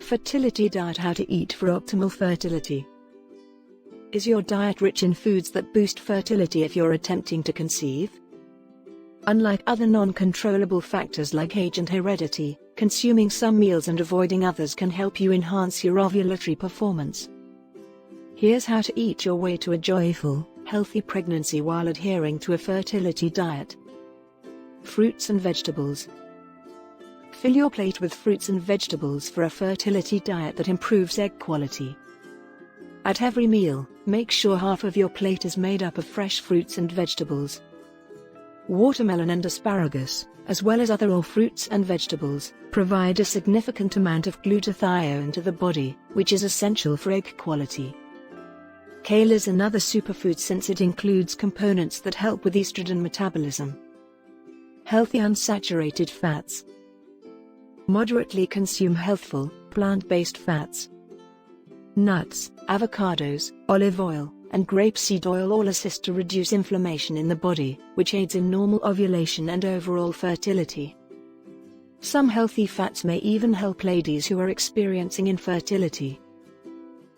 Fertility diet: how to eat for optimal fertility. Is your diet rich in foods that boost fertility if you're attempting to conceive? Unlike other non-controllable factors like age and heredity, consuming some meals and avoiding others can help you enhance your ovulatory performance. Here's how to eat your way to a joyful, healthy pregnancy while adhering to a fertility diet. Fruits and vegetables. Fill your plate with fruits and vegetables for a fertility diet that improves egg quality. At every meal, make sure half of your plate is made up of fresh fruits and vegetables. Watermelon and asparagus, as well as other raw fruits and vegetables, provide a significant amount of glutathione to the body, which is essential for egg quality. Kale is another superfood since it includes components that help with estrogen metabolism. Healthy unsaturated fats. Moderately consume healthful, plant-based fats. Nuts, avocados, olive oil, and grapeseed oil all assist to reduce inflammation in the body, which aids in normal ovulation and overall fertility. Some healthy fats may even help ladies who are experiencing infertility.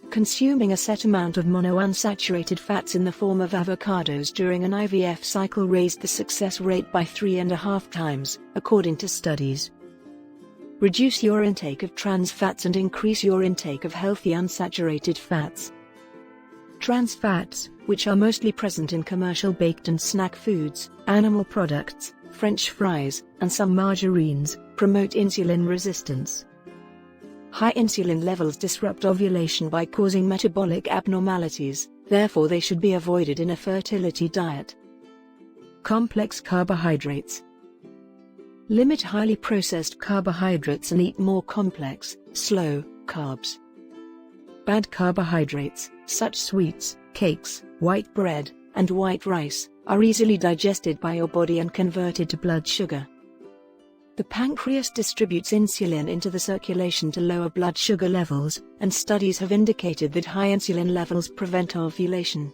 Consuming a set amount of monounsaturated fats in the form of avocados during an IVF cycle raised the success rate by 3.5 times, according to studies. Reduce your intake of trans fats and increase your intake of healthy unsaturated fats. Trans fats, which are mostly present in commercial baked and snack foods, animal products, French fries, and some margarines, promote insulin resistance. High insulin levels disrupt ovulation by causing metabolic abnormalities, therefore they should be avoided in a fertility diet. Complex carbohydrates. Limit highly processed carbohydrates and eat more complex, slow carbs. Bad carbohydrates, such sweets, cakes, white bread, and white rice, are easily digested by your body and converted to blood sugar. The pancreas distributes insulin into the circulation to lower blood sugar levels, and studies have indicated that high insulin levels prevent ovulation.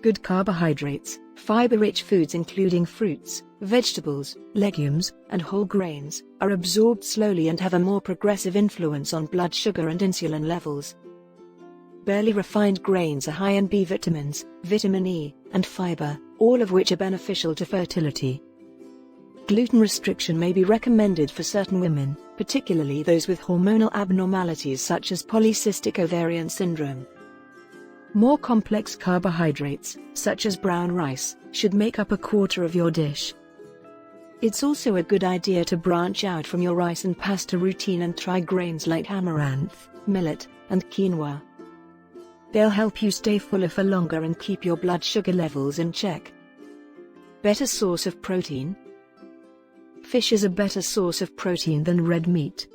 Good carbohydrates, fiber-rich foods including fruits, vegetables, legumes, and whole grains, are absorbed slowly and have a more progressive influence on blood sugar and insulin levels. Barely refined grains are high in B vitamins, vitamin E, and fiber, all of which are beneficial to fertility. Gluten restriction may be recommended for certain women, particularly those with hormonal abnormalities such as polycystic ovarian syndrome. More complex carbohydrates, such as brown rice, should make up a quarter of your dish. It's also a good idea to branch out from your rice and pasta routine and try grains like amaranth, millet, and quinoa. They'll help you stay fuller for longer and keep your blood sugar levels in check. Better source of protein. Fish is a better source of protein than red meat.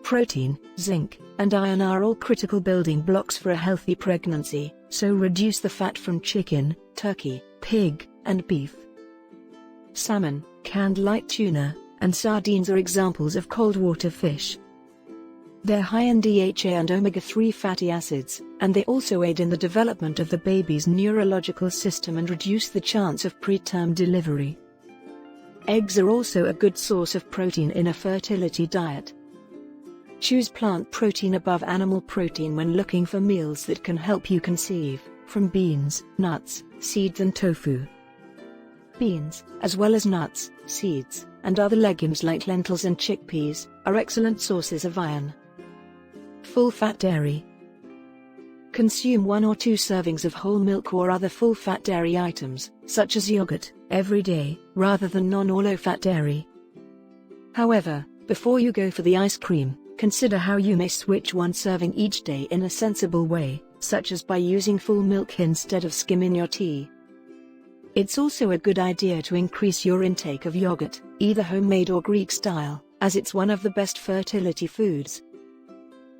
Protein, zinc, and iron are all critical building blocks for a healthy pregnancy, so reduce the fat from chicken, turkey, pig, and beef. Salmon, canned light tuna, and sardines are examples of cold water fish. They're high in DHA and omega-3 fatty acids, and they also aid in the development of the baby's neurological system and reduce the chance of preterm delivery. Eggs are also a good source of protein in a fertility diet. Choose plant protein above animal protein when looking for meals that can help you conceive, from beans, nuts, seeds and tofu. Beans, as well as nuts, seeds, and other legumes like lentils and chickpeas, are excellent sources of iron. Full-fat dairy. Consume 1 or 2 servings of whole milk or other full-fat dairy items, such as yogurt, every day, rather than non-low-fat dairy. However, before you go for the ice cream, consider how you may switch one serving each day in a sensible way, such as by using full milk instead of skim in your tea. It's also a good idea to increase your intake of yogurt, either homemade or Greek style, as it's one of the best fertility foods.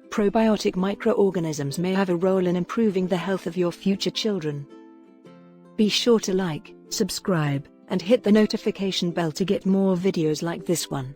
Probiotic microorganisms may have a role in improving the health of your future children. Be sure to like, subscribe, and hit the notification bell to get more videos like this one.